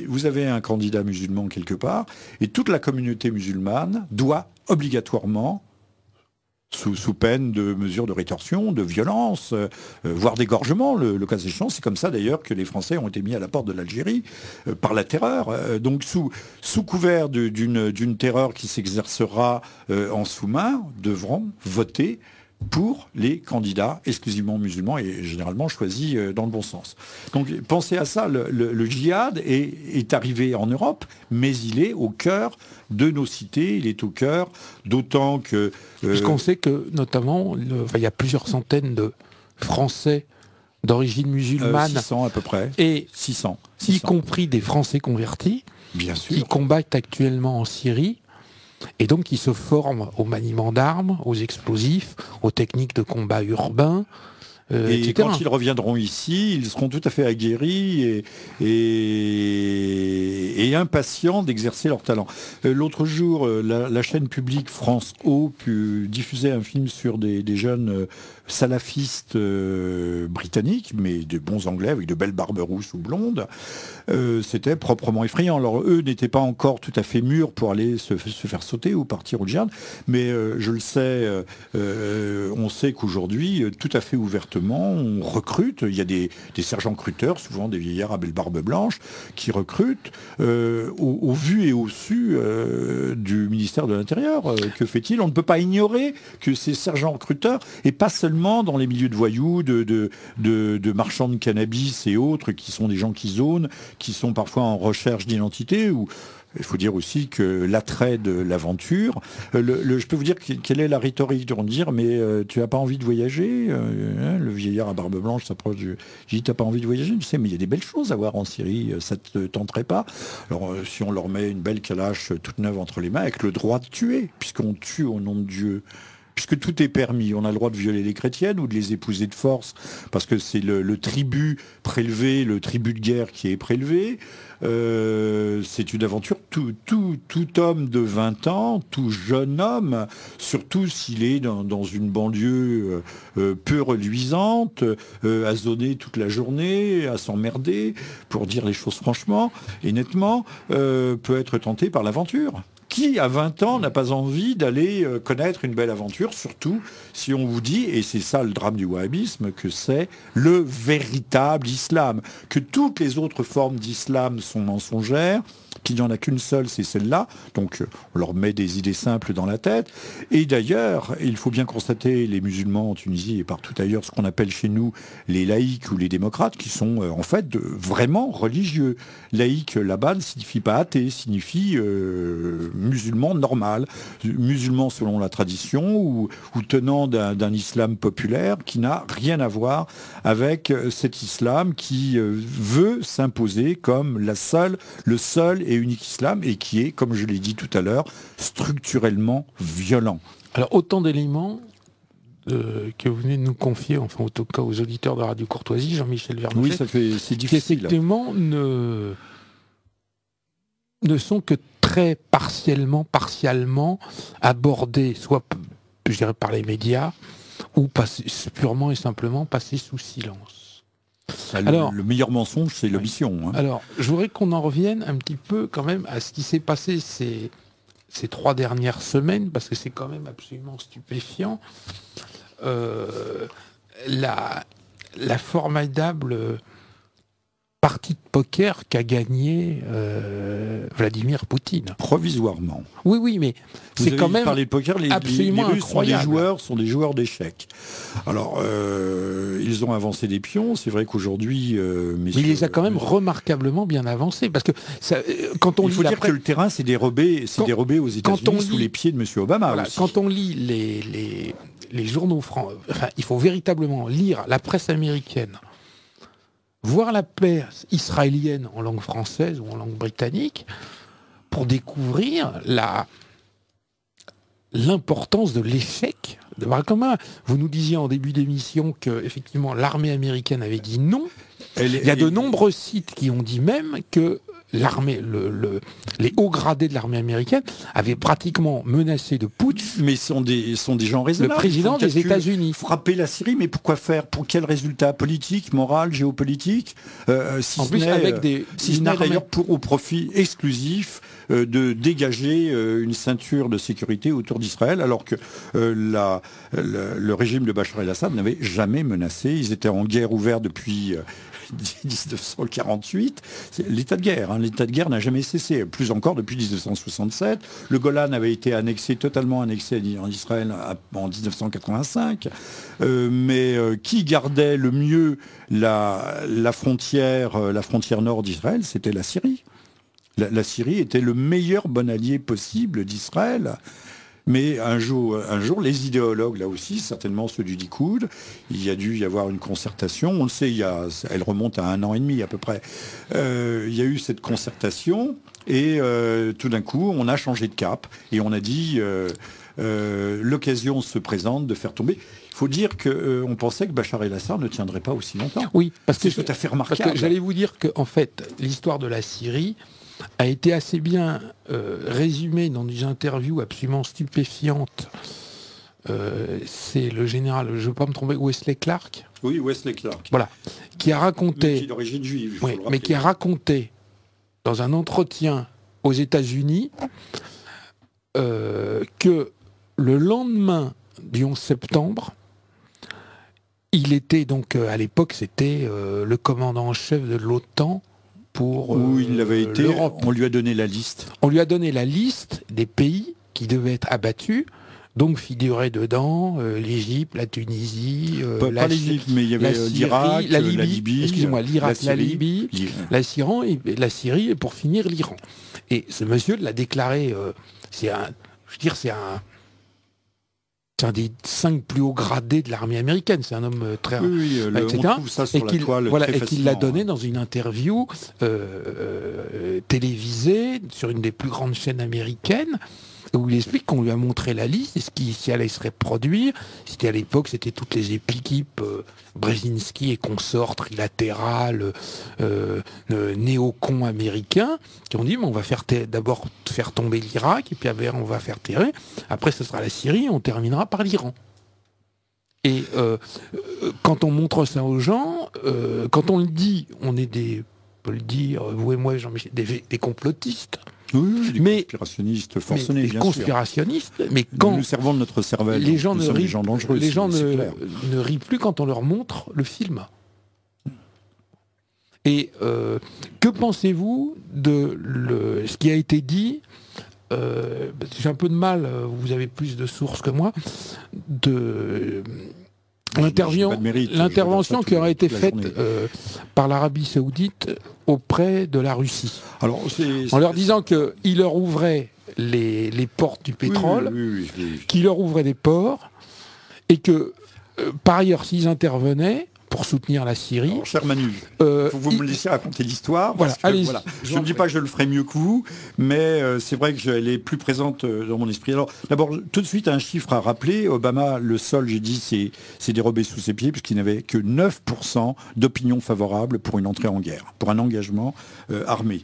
B: Vous avez un candidat musulman quelque part, et toute la communauté musulmane doit obligatoirement, sous peine de mesures de rétorsion, de violence, voire d'égorgement, le cas échéant. C'est comme ça d'ailleurs que les Français ont été mis à la porte de l'Algérie par la terreur. Donc sous couvert d'une terreur qui s'exercera en sous-main, devront voter pour les candidats exclusivement musulmans et généralement choisis dans le bon sens. Donc pensez à ça, le djihad est arrivé en Europe, mais il est au cœur de nos cités, il est au cœur, d'autant que...
A: Puisqu'on sait que, notamment, il y a plusieurs centaines de Français d'origine musulmane.
B: 600 à peu près.
A: Et
B: 600.
A: Y compris des Français convertis,
B: bien sûr,
A: qui combattent actuellement en Syrie, et donc qui se forment au maniement d'armes, aux explosifs, aux techniques de combat urbain,
B: et
A: etc.
B: Quand ils reviendront ici, ils seront tout à fait aguerris et impatients d'exercer leur talent. L'autre jour, la chaîne publique France O diffusait un film sur des jeunes salafistes britanniques, mais de bons Anglais avec de belles barbes rousses ou blondes. C'était proprement effrayant. Alors eux n'étaient pas encore tout à fait mûrs pour aller se faire sauter ou partir au djihad, mais je le sais, on sait qu'aujourd'hui, tout à fait ouvertement, on recrute. Il y a des sergents cruteurs, souvent des vieillards à belle barbe blanche, qui recrutent au vu et au su du ministère de l'Intérieur. Que fait-il? On ne peut pas ignorer que ces sergents recruteurs, et pas seulement dans les milieux de voyous, de marchands de cannabis et autres, qui sont des gens qui zonent, qui sont parfois en recherche d'identité, ou il faut dire aussi que l'attrait de l'aventure, je peux vous dire quelle est la rhétorique de dire, mais tu n'as pas envie de voyager, le vieillard à barbe blanche s'approche je dis, t'as pas envie de voyager, tu sais, mais il y a des belles choses à voir en Syrie, ça te tenterait pas? Alors si on leur met une belle calache toute neuve entre les mains, avec le droit de tuer, puisqu'on tue au nom de Dieu, puisque tout est permis, on a le droit de violer les chrétiennes ou de les épouser de force, parce que c'est le tribut prélevé, le tribut de guerre qui est prélevé. C'est une aventure. Tout homme de 20 ans, tout jeune homme, surtout s'il est dans une banlieue peu reluisante, à zoner toute la journée, à s'emmerder, pour dire les choses franchement et nettement, peut être tenté par l'aventure. Qui, à 20 ans, n'a pas envie d'aller connaître une belle aventure, surtout si on vous dit, et c'est ça le drame du wahhabisme, que c'est le véritable islam, que toutes les autres formes d'islam sont mensongères, qu'il n'y en a qu'une seule, c'est celle-là, donc on leur met des idées simples dans la tête, et d'ailleurs, il faut bien constater, les musulmans en Tunisie et partout ailleurs, ce qu'on appelle chez nous les laïcs ou les démocrates, qui sont en fait vraiment religieux. Laïque, là-bas, ne signifie pas athée, signifie musulman normal, musulman selon la tradition ou tenant d'un islam populaire qui n'a rien à voir avec cet islam qui veut s'imposer comme le seul et unique islam et qui est, comme je l'ai dit tout à l'heure, structurellement violent.
A: Alors autant d'éléments que vous venez de nous confier, enfin en tout cas aux auditeurs de Radio Courtoisie, Jean-Michel Vernochet,
B: oui, c'est difficile.
A: Qui effectivement ne sont que très partiellement abordés, soit je dirais par les médias, ou purement et simplement passés sous silence.
B: Alors, le meilleur mensonge, c'est l'omission. Hein.
A: Alors, je voudrais qu'on en revienne un petit peu quand même à ce qui s'est passé ces 3 dernières semaines, parce que c'est quand même absolument stupéfiant. La formidable partie de poker qu'a gagné Vladimir Poutine.
B: Provisoirement.
A: Oui, mais c'est quand même
B: parlé de poker, les Russes sont des joueurs d'échecs. Alors, ils ont avancé des pions. C'est vrai qu'aujourd'hui...
A: mais il les a quand même remarquablement bien avancés. Parce que quand on
B: il faut dire que le terrain s'est dérobé aux États-Unis sous les pieds de M. Obama. Voilà, aussi.
A: Quand on lit les journaux français, enfin, il faut véritablement lire la presse américaine, voir la presse israélienne en langue française ou en langue britannique pour découvrir l'importance de l'échec de Barack Obama. Vous nous disiez en début d'émission que effectivement l'armée américaine avait dit non. Il y a de nombreux sites qui ont dit même que l'armée, les hauts gradés de l'armée américaine avaient pratiquement menacé de putsch.
B: Mais sont des gens raisonnables.
A: Le président des États-Unis.
B: Frapper la Syrie, mais pourquoi faire? Pour quel résultat? Politique, moral, géopolitique?
A: En plus, avec
B: si ce n'est d'ailleurs au profit exclusif de dégager une ceinture de sécurité autour d'Israël, alors que le régime de Bachar el-Assad n'avait jamais menacé. Ils étaient en guerre ouverte depuis 1948, c'est l'état de guerre. Hein. L'état de guerre n'a jamais cessé, plus encore depuis 1967. Le Golan avait été totalement annexé en Israël en 1985. Mais qui gardait le mieux la frontière nord d'Israël? C'était la Syrie. La Syrie était le meilleur bon allié possible d'Israël. Mais un jour, les idéologues, là aussi, certainement ceux du Likoud, il y a dû y avoir une concertation. On le sait, elle remonte à 1 an et demi à peu près. Il y a eu cette concertation et tout d'un coup, on a changé de cap et on a dit l'occasion se présente de faire tomber. Il faut dire qu'on pensait que Bachar el-Assad ne tiendrait pas aussi longtemps.
A: Oui, parce que
B: c'est tout à fait remarquable.
A: Parce que j'allais vous dire que, en fait, l'histoire de la Syrie a été assez bien résumée dans des interviews absolument stupéfiantes c'est le général, je ne veux pas me tromper, Wesley Clark.
B: Oui, Wesley Clark.
A: Voilà, qui a raconté,
B: qui est d'origine juive.
A: Oui, mais qui a raconté dans un entretien aux États-Unis que le lendemain du 11 septembre, il était donc, à l'époque, c'était le commandant en chef de l'OTAN pour
B: où il avait été,
A: l'Europe.
B: On lui a donné la liste.
A: On lui a donné la liste des pays qui devaient être abattus. Donc figurait dedans l'Égypte, la Tunisie,
B: pas l'Égypte, mais il y avait l'Irak, la Libye,
A: excusez-moi, l'Irak, la Libye, la Syrie et pour finir l'Iran. Et ce monsieur l'a déclaré, c'est un des 5 plus hauts gradés de l'armée américaine. C'est un homme très...
B: Oui,
A: etc.
B: On trouve ça sur la toile très
A: et qu'il l'a donné dans une interview télévisée sur une des plus grandes chaînes américaines, où il explique qu'on lui a montré la liste et ce qui allait se reproduire. C'était à l'époque, c'était toutes les équipes Brzezinski et consorts trilatérales, néocons américains, qui ont dit mais on va d'abord faire tomber l'Irak et puis après on va faire terrer. Après ce sera la Syrie et on terminera par l'Iran. Et quand on montre ça aux gens, quand on le dit, on est on peut le dire, vous et moi, Jean-Michel, des complotistes.
B: Oui, des conspirationnistes forcenés, bien
A: conspirationnistes, sûr. Mais quand
B: nous servons de notre cervelle,
A: les gens
B: des gens dangereux,
A: les gens ne rient plus quand on leur montre le film. Et que pensez-vous de ce qui a été dit? J'ai un peu de mal, vous avez plus de sources que moi, de l'intervention qui aurait été faite par l'Arabie Saoudite auprès de la Russie. Alors, en leur disant qu'il leur ouvrait les portes du pétrole, qu'il leur ouvrait des ports, et que, par ailleurs, s'ils intervenaient pour soutenir la Syrie...
B: Alors, cher Manu, vous me laissez raconter l'histoire. Voilà, voilà. Je ne dis pas que je le ferai mieux que vous, mais c'est vrai qu'elle est plus présente dans mon esprit. Alors, d'abord, tout de suite, un chiffre à rappeler. Obama, le sol, j'ai dit, c'est dérobé sous ses pieds, puisqu'il n'avait que 9% d'opinion favorable pour une entrée en guerre, pour un engagement armé.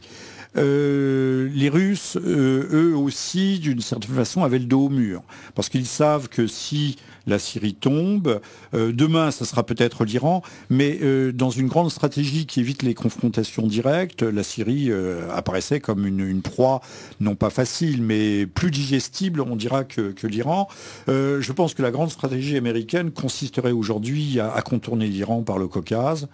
B: Les Russes, eux aussi, d'une certaine façon, avaient le dos au mur. Parce qu'ils savent que si la Syrie tombe, demain, ça sera peut-être l'Iran, mais dans une grande stratégie qui évite les confrontations directes, la Syrie apparaissait comme une proie, non pas facile, mais plus digestible, on dira, que l'Iran. Je pense que la grande stratégie américaine consisterait aujourd'hui à contourner l'Iran par le Caucase.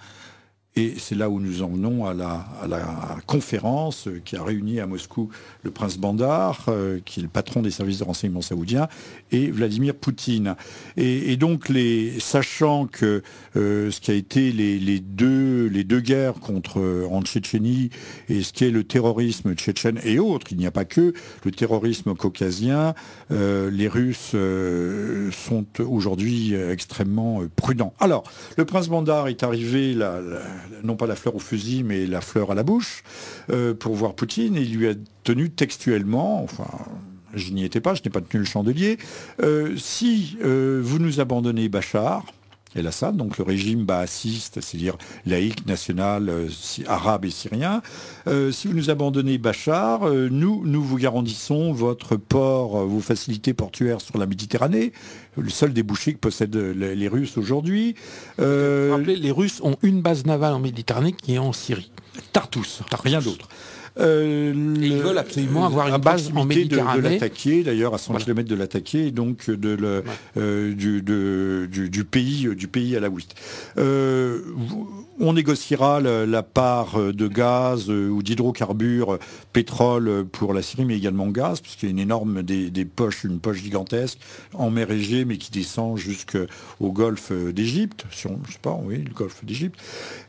B: Et c'est là où nous en venons à la conférence qui a réuni à Moscou le prince Bandar, qui est le patron des services de renseignement saoudiens, et Vladimir Poutine. Et donc, sachant que ce qui a été les deux guerres en Tchétchénie et ce qui est le terrorisme tchétchène et autres, il n'y a pas que le terrorisme caucasien, les Russes sont aujourd'hui extrêmement prudents. Alors, le prince Bandar est arrivé non pas la fleur au fusil, mais la fleur à la bouche, pour voir Poutine, et il lui a tenu textuellement, enfin, je n'y étais pas, je n'ai pas tenu le chandelier, si vous nous abandonnez Bachar el-Assad, donc le régime baassiste, c'est-à-dire laïque, national, arabe et syrien, si vous nous abandonnez Bachar, nous vous garantissons votre port, vos facilités portuaires sur la Méditerranée, le seul débouché que possèdent les Russes aujourd'hui.
A: Rappelez, les Russes ont une base navale en Méditerranée qui est en Syrie.
B: Tartous. Rien d'autre.
A: Ils veulent absolument avoir une base en Méditerranée.
B: De l'attaquer, d'ailleurs, à 100 km de l'attaquer, et donc du pays à la ouest. On négociera la part de gaz ou d'hydrocarbures, pétrole pour la Syrie, mais également gaz, puisqu'il y a une énorme une poche gigantesque en mer Égée, mais qui descend jusqu'au golfe d'Égypte, je sais pas, oui, le golfe d'Égypte,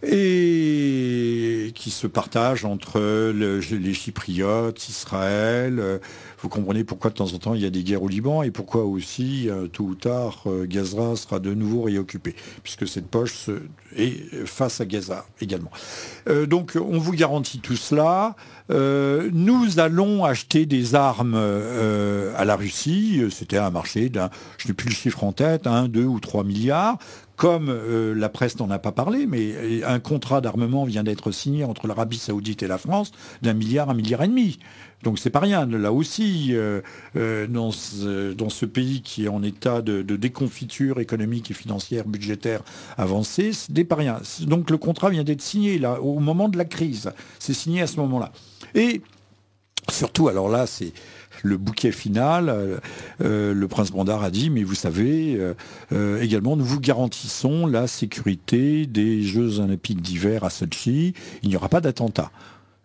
B: et qui se partage entre les Chypriotes, Israël. Vous comprenez pourquoi de temps en temps il y a des guerres au Liban et pourquoi aussi, tôt ou tard, Gaza sera de nouveau réoccupée, puisque cette poche est face à Gaza également. Donc on vous garantit tout cela. Nous allons acheter des armes à la Russie. C'était un marché je n'ai plus le chiffre en tête, 1, 2 ou 3 milliards. comme la presse n'en a pas parlé, mais un contrat d'armement vient d'être signé entre l'Arabie Saoudite et la France d'1 milliard, 1,5 milliard. Donc c'est pas rien. Là aussi, dans ce pays qui est en état de déconfiture économique et financière, budgétaire avancée, ce n'est pas rien. Donc le contrat vient d'être signé là, au moment de la crise. C'est signé à ce moment-là. Et surtout, alors là, c'est le bouquet final. Le prince Bandar a dit, mais vous savez, également, nous vous garantissons la sécurité des Jeux olympiques d'hiver à Sochi. Il n'y aura pas d'attentat.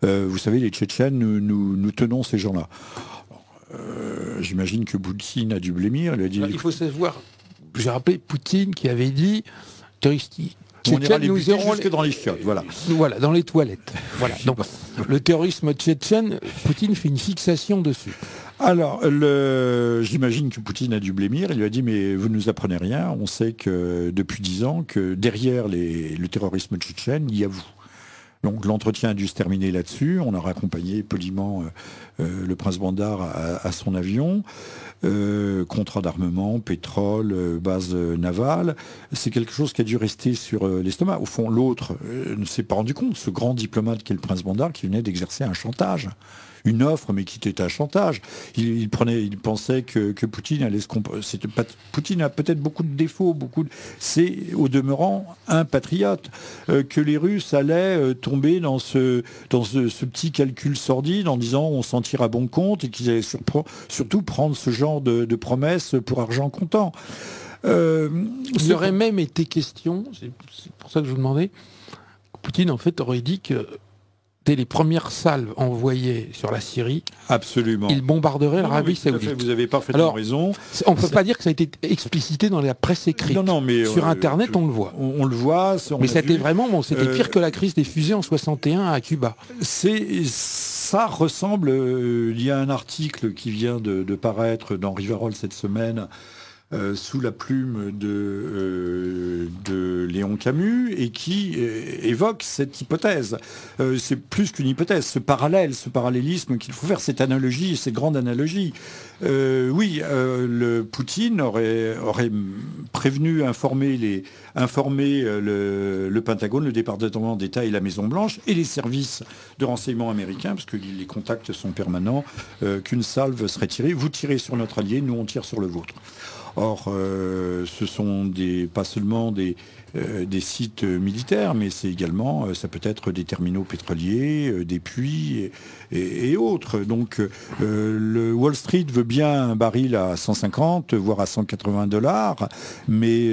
B: Vous savez, les Tchétchènes, nous tenons ces gens-là. J'imagine que Poutine a dû blêmir.
A: Il faut savoir, j'ai rappelé Poutine qui avait dit,
B: on ira les buter jusque dans les chiottes, voilà.
A: Voilà, dans les toilettes. Voilà. Donc, le terrorisme tchétchène, Poutine fait une fixation dessus.
B: Alors, j'imagine que Poutine a dû blêmir. Il lui a dit, mais vous ne nous apprenez rien. On sait que depuis 10 ans, que derrière le terrorisme tchétchène, il y a vous. Donc l'entretien a dû se terminer là-dessus. On a raccompagné poliment le prince Bandar à son avion. Contrat d'armement, pétrole, base navale. C'est quelque chose qui a dû rester sur l'estomac. Au fond, l'autre ne s'est pas rendu compte, ce grand diplomate qu'est le prince Bandar, qui venait d'exercer un chantage. Une offre, mais qui était un chantage. Il pensait que Poutine allait se Poutine a peut-être beaucoup de défauts, c'est au demeurant un patriote. Que les Russes allaient tomber dans ce petit calcul sordide en disant on s'en tire à bon compte et qu'ils allaient surtout prendre ce genre de promesses pour argent comptant.
A: Il aurait même été question, c'est pour ça que je vous demandais, Poutine en fait aurait dit que dès les premières salves envoyées sur la Syrie,
B: absolument,
A: il bombarderait l'Arabie Saoudite.
B: Vous avez parfaitement raison.
A: On ne peut pas dire que ça a été explicité dans la presse écrite.
B: Non, mais
A: sur Internet, on le voit.
B: On le voit.
A: Mais c'était vraiment, c'était pire que la crise des fusées en 61 à Cuba.
B: Ça ressemble. Il y a un article qui vient de paraître dans Rivarol cette semaine. Sous la plume de Léon Camus et qui évoque cette hypothèse. C'est plus qu'une hypothèse, ce parallélisme qu'il faut faire, cette analogie, cette grande analogie. Le Poutine aurait prévenu, informé le Pentagone, le département d'État et la Maison-Blanche et les services de renseignement américains, parce que les contacts sont permanents, qu'une salve serait tirée. Vous tirez sur notre allié, nous on tire sur le vôtre. Or, ce sont pas seulement des sites militaires, mais c'est également, ça peut être des terminaux pétroliers, des puits et autres. Donc, le Wall Street veut bien un baril à 150, voire à $180, mais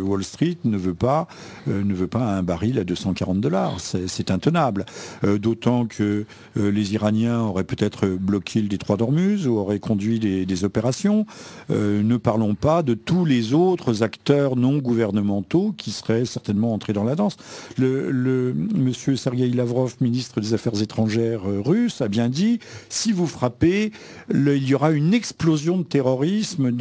B: Wall Street ne veut pas un baril à $240. C'est intenable. D'autant que les Iraniens auraient peut-être bloqué le détroit d'Ormuz ou auraient conduit des opérations. Ne parlons pas de tous les autres acteurs non gouvernementaux qui seraient certainement entrés dans la danse. Monsieur Sergueï Lavrov, ministre des Affaires étrangères russe, a bien dit, si vous frappez, il y aura une explosion de terrorisme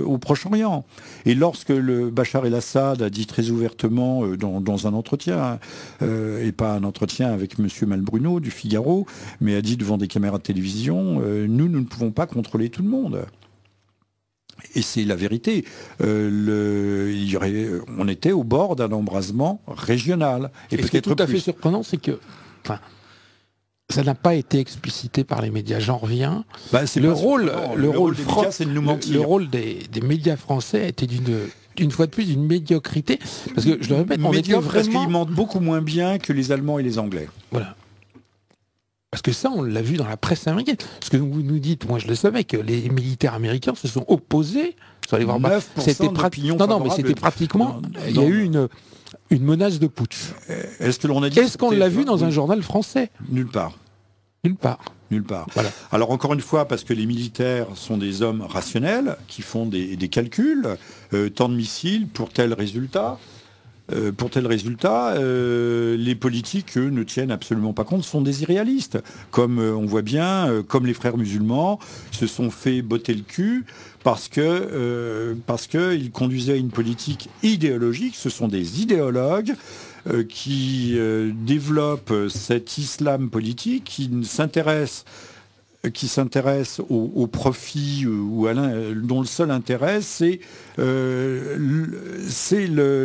B: au Proche-Orient. Et lorsque le Bachar el-Assad a dit très ouvertement dans un entretien, et pas un entretien avec monsieur Malbruno du Figaro, mais a dit devant des caméras de télévision, nous ne pouvons pas contrôler tout le monde. Et c'est la vérité. On était au bord d'un embrasement régional.
A: Et ce qui est tout à fait surprenant, c'est que ça n'a pas été explicité par les médias. J'en reviens. Le rôle des médias français était une fois de plus d'une médiocrité. Parce que, je le répète, on était vraiment...
B: Parce qu'ils mentent beaucoup moins bien que les Allemands et les Anglais.
A: Voilà. Parce que ça, on l'a vu dans la presse américaine. Ce que vous nous dites, moi je le savais, que les militaires américains se sont opposés. Vous allez voir, c'était pratiquement... Il y a eu une menace de putsch. Est-ce qu'on l'a vu dans un journal français?
B: Nulle part.
A: Nulle part.
B: Nulle part.
A: Voilà.
B: Alors encore une fois, parce que les militaires sont des hommes rationnels, qui font des calculs, tant de missiles pour tel résultat. Les politiques, eux, ne tiennent absolument pas compte, sont des irréalistes. Comme on voit bien, comme les frères musulmans se sont fait botter le cul parce qu'ils conduisaient une politique idéologique. Ce sont des idéologues qui développent cet islam politique, qui s'intéressent qui s'intéresse au profit ou dont le seul intérêt, c'est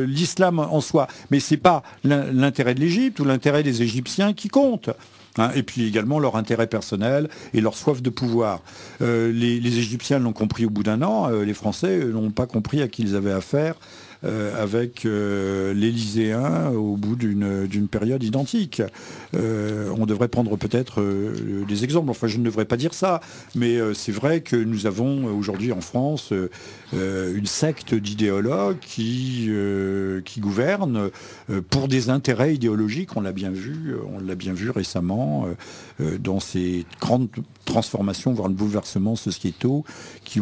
B: l'islam en soi. Mais c'est pas l'intérêt de l'Égypte ou l'intérêt des Égyptiens qui compte. Hein, et puis également leur intérêt personnel et leur soif de pouvoir. Les Égyptiens l'ont compris au bout d'un an, les Français n'ont pas compris à qui ils avaient affaire avec l'Élyséen au bout d'une période identique. On devrait prendre peut-être des exemples, enfin je ne devrais pas dire ça, mais c'est vrai que nous avons aujourd'hui en France une secte d'idéologues qui gouvernent pour des intérêts idéologiques, on l'a bien vu récemment dans ces grandes transformations, voire bouleversements sociétaux qui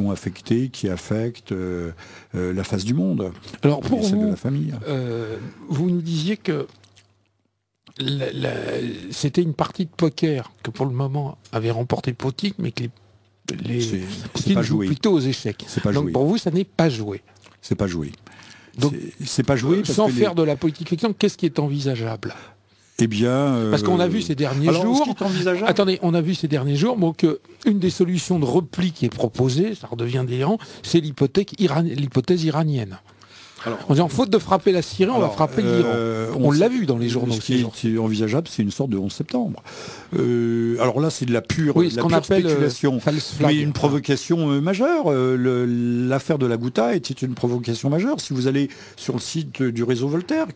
B: affectent la face du monde.
A: Alors pour
B: celle
A: vous,
B: de la famille.
A: Vous nous disiez que c'était une partie de poker que pour le moment avait remporté Potik, mais que Poutine joue plutôt aux échecs. Donc joué. Pour vous, ça n'est pas joué.
B: C'est pas joué.
A: Donc
B: c'est pas joué.
A: Sans faire de la politique fiction, qu'est-ce qui est envisageable ?
B: Eh bien,
A: parce qu'on a vu ces derniers jours. Attendez, on a vu ces derniers jours que une des solutions de repli qui est proposée, ça redevient déliant, c'est l'hypothèse iranienne. Alors, en disant, faute de frapper la Syrie, on va frapper l'Iran. On l'a vu dans les journaux.
B: Ce qui est envisageable, c'est une sorte de 11 septembre. Alors là, c'est de la pure spéculation, mais une provocation majeure. L'affaire de la Ghouta était une provocation majeure. Si vous allez sur le site du réseau Voltaire,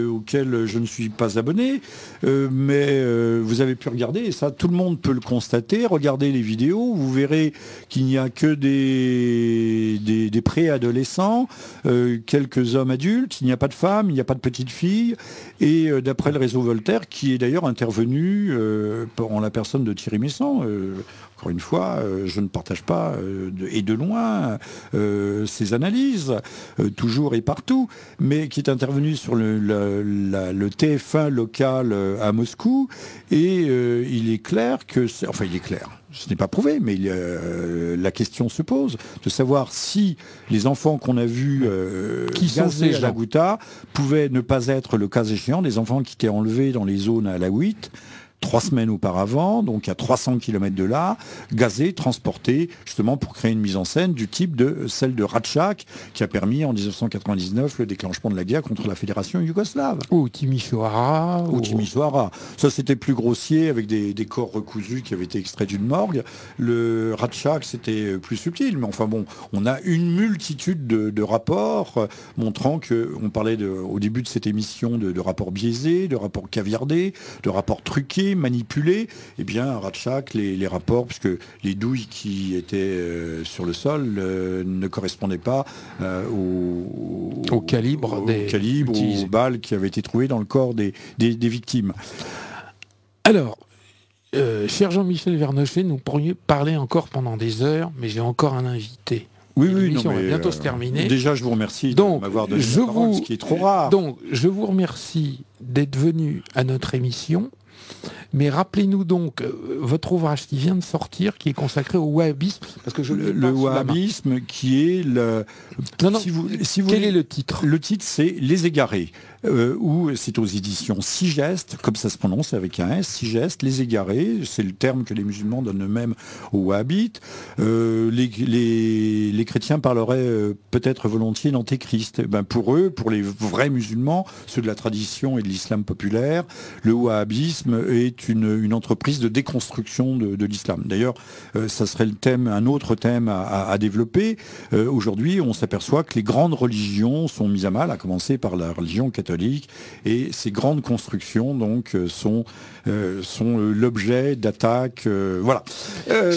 B: auquel je ne suis pas abonné, mais vous avez pu regarder, et ça, tout le monde peut le constater. Regardez les vidéos, vous verrez qu'il n'y a que des préadolescents, quelques hommes adultes, il n'y a pas de femmes, il n'y a pas de petites filles, et d'après le réseau Voltaire, qui est d'ailleurs intervenu en la personne de Thierry Messant, encore une fois, je ne partage pas, et de loin, ces analyses, toujours et partout, mais qui est intervenu sur le TF1 local à Moscou, et il est clair que... Enfin, il est clair. Ce n'est pas prouvé, mais la question se pose de savoir si les enfants qu'on a vus gazés à la Ghouta pouvaient ne pas être, le cas échéant, des enfants qui étaient enlevés dans les zones alaouites 3 semaines auparavant, donc à 300 km de là, gazés, transportés, justement pour créer une mise en scène du type de celle de Ratchak, qui a permis en 1999 le déclenchement de la guerre contre la Fédération yougoslave.
A: Ou Timișoara.
B: Timișoara. Ça, c'était plus grossier, avec des corps recousus qui avaient été extraits d'une morgue. Le Ratchak, c'était plus subtil, mais enfin bon, on a une multitude de rapports montrant que, on parlait au début de cette émission de rapports biaisés, de rapports caviardés, de rapports truqués, manipulés, eh bien à Ratchak, les rapports, puisque les douilles qui étaient sur le sol ne correspondaient pas
A: au calibre
B: aux balles qui avaient été trouvées dans le corps des victimes.
A: Alors, cher Jean-Michel Vernochet, nous pourrions parler encore pendant des heures, mais j'ai encore un invité.
B: Oui,
A: l'émission va bientôt se terminer.
B: Déjà, je vous remercie de m'avoir donné la parole, ce qui est trop rare.
A: Donc, je vous remercie d'être venu à notre émission. Mais rappelez-nous donc votre ouvrage qui vient de sortir, qui est consacré au wahhabisme, parce que
B: le wahhabisme, qui est le...
A: Non, quel est le titre ?
B: Le titre, c'est Les Égarés, ou c'est aux éditions Sigeste, comme ça se prononce avec un S, Sigeste, Les Égarés, c'est le terme que les musulmans donnent eux-mêmes aux wahhabites. Les chrétiens parleraient peut-être volontiers d'antéchrist. Pour eux, pour les vrais musulmans, ceux de la tradition et de l'islam populaire, le wahhabisme est une entreprise de déconstruction de l'islam. D'ailleurs, ça serait un autre thème à développer. Aujourd'hui, on s'aperçoit que les grandes religions sont mises à mal, à commencer par la religion catholique, et ces grandes constructions donc sont l'objet d'attaques. Voilà.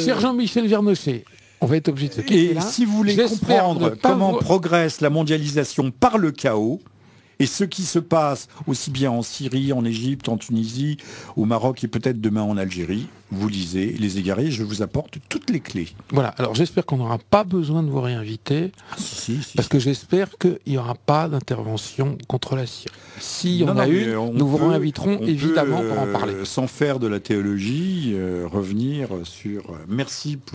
A: Cher Jean-Michel Vernochet, on va être obligé de se quitter là.
B: Et si vous voulez comprendre comment progresse la mondialisation par le chaos, et ce qui se passe aussi bien en Syrie, en Égypte, en Tunisie, au Maroc et peut-être demain en Algérie, vous lisez Les Égarés, je vous apporte toutes les clés.
A: Voilà, alors j'espère qu'on n'aura pas besoin de vous réinviter, parce que j'espère qu'il n'y aura pas d'intervention contre la Syrie. Si on a une, nous vous réinviterons évidemment pour en parler.
B: Sans faire de la théologie, revenir sur... Merci pour...